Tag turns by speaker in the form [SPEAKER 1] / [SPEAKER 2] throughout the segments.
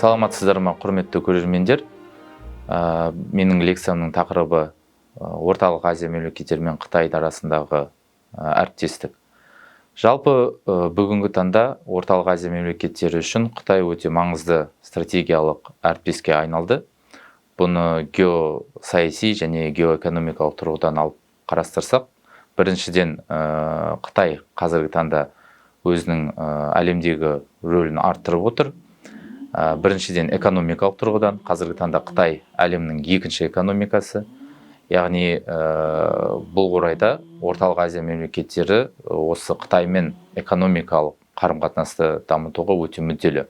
[SPEAKER 1] Саламатсыздар ма, құрметті көрермендер. Менің лекциямның тақырыбы Орталық Азия мемлекеттері мен Қытай арасындағы әріптестік. Жалпы бүгінгі таңда Орталық Азия мемлекеттері үшін Қытай өте маңызды стратегиялық әріптеске айналды. Бұны геосаяси және геоэкономикалық тұрғыдан алып қарастырсақ, біріншіден Қытай қазіргі таңда өзінің әлемдегі рөлін арттырып отыр. Біріншіден экономикалық тұрғыдан, қазіргі таңда Қытай әлемнің екінші экономикасы. Яғни бұл орайда Орталық Азия мемлекеттері осы Қытаймен экономикалық қарым-қатынасты дамытуға өте мүдделі.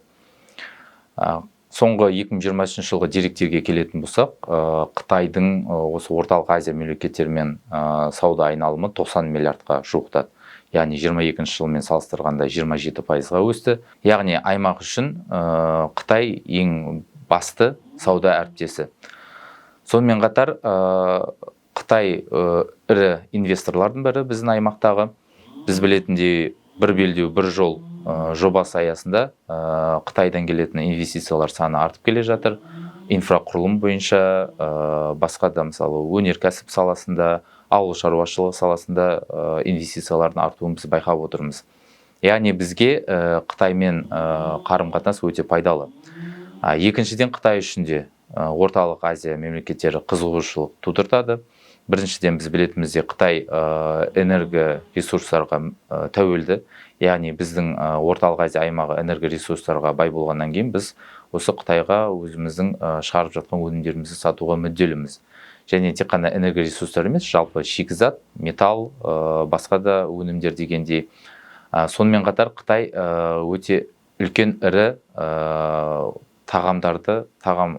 [SPEAKER 1] Соңғы 2023 жылғы деректерге келетін болсақ, Қытайдың осы Орталық Азия мемлекеттерімен сауда айналымы 90 миллиардқа жуықтады. Яғни 22 жылмен салыстырғанда 27%-ға өсті. Яғни аймақ үшін Қытай ең басты сауда әріптесі. Сонымен қатар Қытай ірі инвесторлардың бірі біздің аймақтағы. Біз білетіндей бір белдеу бір жол жобасы аясында Қытайдан келетін инвестициялар саны артып келе жатыр. Инфрақұрылым бойынша, басқа да мысалы өнеркәсіп саласында, ауыл шаруашылығы саласында инвестициялардың артуын біз байқап отырмыз. Яғни бізге Қытаймен қарым-қатынас өте пайдалы. Екіншіден, Қытай үшін де Орталық Азия мемлекеттері қызығушылық тудыртады. Біріншіден, біз білетінімізде Қытай энергоресурстарға тәуелді. Яғни біздің Орталық Азия аймағы энергоресурстарға бай болғаннан кейін біз осы Қытайға өзіміздің шығарып жатқан өнімдерімізді сатуға мүдделіміз. Және тек қана энергоресурстар емес, жалпы шикізат, металл, басқа да өнімдер дегендей. Сонымен қатар Қытай өте үлкен ірі тағам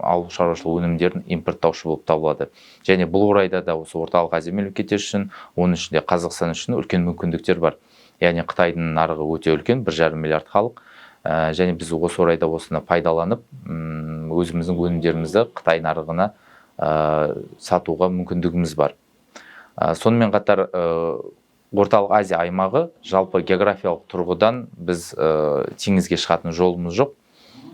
[SPEAKER 1] ауыл шаруашылық өнімдерін импорттаушы болып табылады. Және бұл орайда да осы Орталық Азия мемлекеттері үшін, оның ішінде Қазақстан үшін үлкен мүмкіндіктер бар. Яғни Қытайдың нарығы өте үлкен, 1,5 миллиард халық. Және біз осы орайда осыны пайдаланып, өзіміздің өнімдерімізді Қытай нарығына сатуға мүмкіндігіміз бар. Сонымен қатар Орталық Азия аймағы жалпы географиялық тұрғыдан біз теңізге шығатын жолымыз жоқ.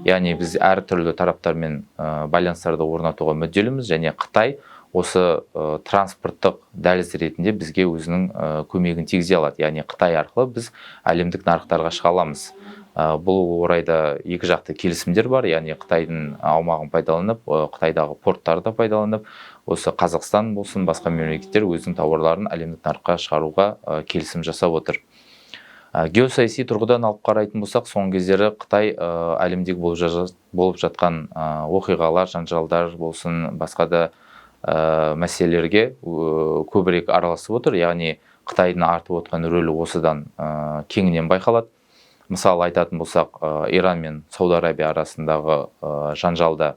[SPEAKER 1] Яғни біз әртүрлі тараптармен байланыстарды орнатуға мүдделіміз, және Қытай осы транспорттық дәліз ретінде бізге өзінің көмегін тигізе алады. Яғни Қытай арқылы біз әлемдік нарықтарға шыға аламыз. Бұл орайда екі жақты келісімдер бар, яғни Қытайдың аумағын пайдаланып, Қытайдағы порттарды пайдаланып, осы Қазақстан болсын, басқа мемлекеттер өзінің тауарларын әлемдік нарыққа шығаруға келісім жасап отыр. Геосаяси тұрғыдан алып қарайтын болсақ, соңғы кездері Қытай әлемдегі болып жатқан оқиғалар, жанжалдар болсын, басқа да мәселелерге көбірек араласып отыр. Яғни Қытайдың артып отқан рөлі осыдан кеңінен байқалады. Мысалы айтатын болсақ, Иран мен Сауд Арабия арасындағы жанжалда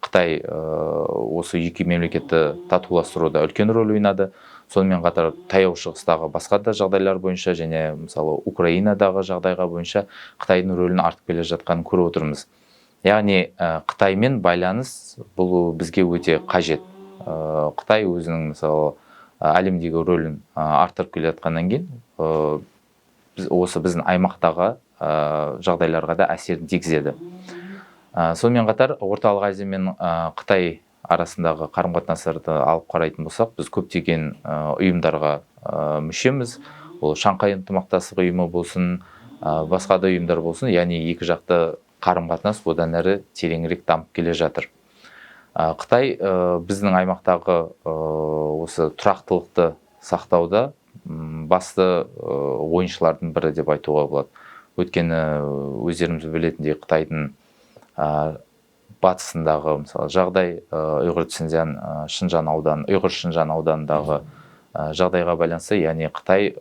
[SPEAKER 1] Қытай осы екі мемлекетті татуластыруда үлкен рөл ойнады. Сонымен қатар таяу шығыстағы басқа да жағдайлар бойынша және мысалы Украинадағы жағдайға бойынша Қытайдың рөлін артып келе жатқанын көріп отырмыз. Яғни Қытаймен байланыс бұл бізге өте қажет. Қытай өзінің мысалы әлемдегі рөлін арттырып келе жатқаннан кейін осы біздің аймақтағы жағдайларға да әсерін тигізеді. Сонымен қатар Орталық Азия мен Қытай арасындағы қарым-қатынастарды алып қарайтын болсақ, біз көптеген ұйымдарға мүшеміз. Ол Шанхай ынтымақтастық ұйымы болсын, басқа да ұйымдар болсын, яғни екі жақты қарым-қатынас одан әрі тереңірек дамып келе жатыр. Қытай біздің аймақтағы осы тұрақтылықты сақтауда басты ойыншылардың бірі деп айтуға болады. Өйткені өздеріміз білетіндей Қытайдың батысындағы мысалы жағдай, Ұйғыр Шынжан ауданындағы жағдайға байланысты, яғни Қытай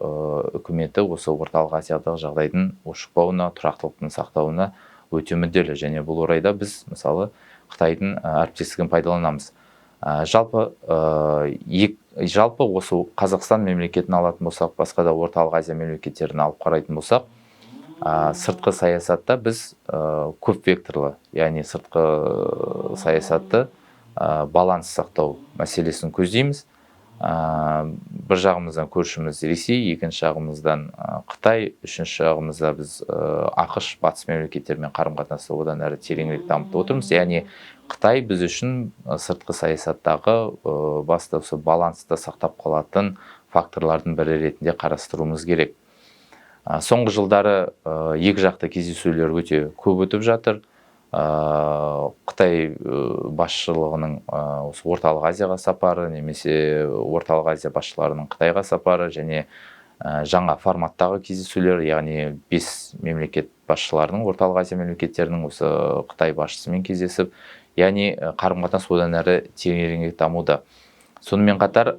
[SPEAKER 1] үкіметі осы Орталық Азиядағы жағдайдың ушықпауына, тұрақтылықтың сақтауына өте мүдделі. Және бұл орайда біз мысалы Қытайдың әріптестігін пайдаланамыз. Жалпы осы Қазақстан мемлекетін алатын болсақ, басқа да Орталық Азия мемлекеттерін алып қарайтын болсақ, сыртқы саясатта біз көп векторлы, яғни сыртқы саясатты баланс сақтау мәселесін көздейміз. бір жағымыздан көршіміз Ресей, екінші жағымыздан Қытай, үшінші жағымызда біз ақш, батыс мемлекеттермен қарым-қатынасты одан әрі тереңірек дамытып отырмыз. Яғни Қытай біз үшін сыртқы саясаттағы басты осы балансты сақтап қалатын факторлардың бірі ретінде қарастыруымыз керек. Соңғы жылдары екі жақты кездесулер өте көп өтіп жатыр. Қытай басшылығының осы орталық Азияға сапары, немесе орталық Азия басшыларының Қытайға сапары және жаңа форматтағы кездесулер, яғни 5 мемлекет басшыларының орталық Азия мемлекеттерінің осы Қытай басшысымен кездесіп, яғни қарым-қатынас одан әрі тереңірек дамуда. Сонымен қатар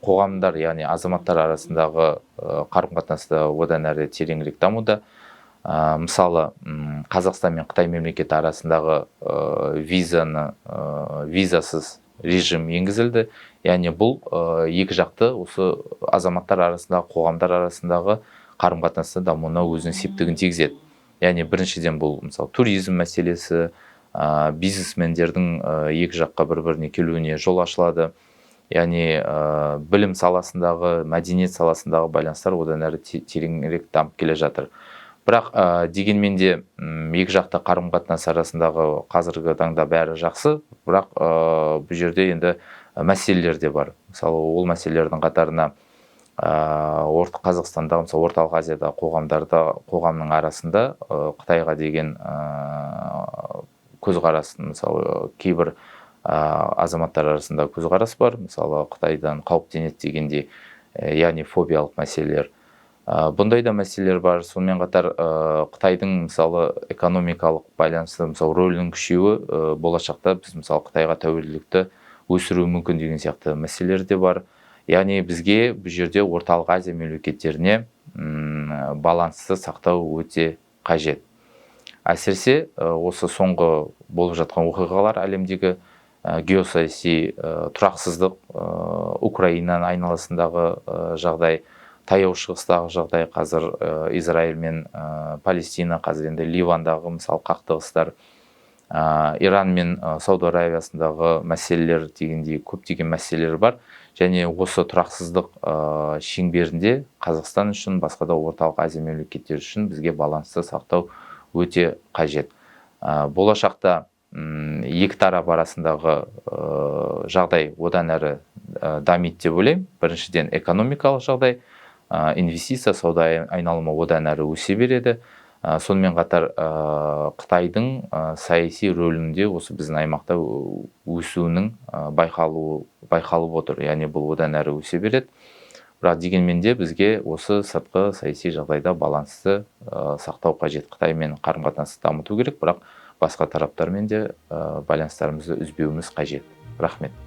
[SPEAKER 1] қоғамдар, яғни азаматтар арасындағы қарым-қатынасты одан әрі тереңірек дамуда. Мысалы, Қазақстан мен Қытай мемлекеті арасындағы визасыз режим енгізілді. Яғни бұл екі жақты осы азаматтар арасындағы, қоғамдар арасындағы қарым-қатынасты дамуына өзінің септігін тигізеді. Яғни біріншіден бұл мысалы туризм мәселесі, бизнесмендердің екі жаққа бір-біріне келуіне жол ашылады. Яғни білім саласындағы, мәдениет саласындағы байланыстар одан әрі тереңірек дамып келе жатыр. Бірақ дегенмен де екі жақты қарым-қатынас арасындағы қазіргі таңда бәрі жақсы, бірақ бұл жерде енді мәселелер де бар. Мысалы, ол мәселелердің қатарына Қазақстанда, мысалы орталық Азияда қоғамның арасында Қытайға деген көзқарасын, мысалы кейбір азаматтар арасында көзқарас бар. Мысалы, Қытайдан қауіптенеді дегенде, яғни фобиялық мәселелер. Бұндай да мәселелер бар. Сонымен қатар Қытайдың мысалы экономикалық байланысты мысалы рөлінің күшеюі болашақта біз мысалы Қытайға тәуелділікті өсіруі мүмкін деген сияқты мәселелер де бар. Яғни бізге бұл жерде орталық Азия мемлекеттеріне балансты сақтау өте қажет. Әсіресе осы соңғы болып жатқан оқиғалар, әлемдегі геосаяси тұрақсыздық, Украинаның айналасындағы жағдай, Таяу шығыстағы жағдай, қазір Израиль мен Палестина, қазір енді Ливандағы мысалы қақтығыстар, Иран мен Сауд Аравиясындағы мәселелер дегендей көптеген мәселелер бар. Және осы тұрақсыздық шеңберінде Қазақстан үшін, басқа да орталық Азия мемлекеттері үшін бізге балансты сақтау өте қажет. Болашақта екі тарап арасындағы жағдай одан әрі дамиды деп ойлаймын. Біріншіден экономикалық жағдай, инвестиция, сауда айналымы одан әрі өсе береді. Сонымен қатар Қытайдың саяси рөлінде осы біздің аймақта өсуінің байқалып отыр. Яғни бұл одан әрі өсе береді. Бірақ дегенмен де бізге осы сыртқы саяси жағдайда балансты сақтау қажет. Қытаймен қарым-қатынасты дамыту керек, бірақ басқа тараптармен де байланыстарымызды үзбеуіміз қажет. Рахмет.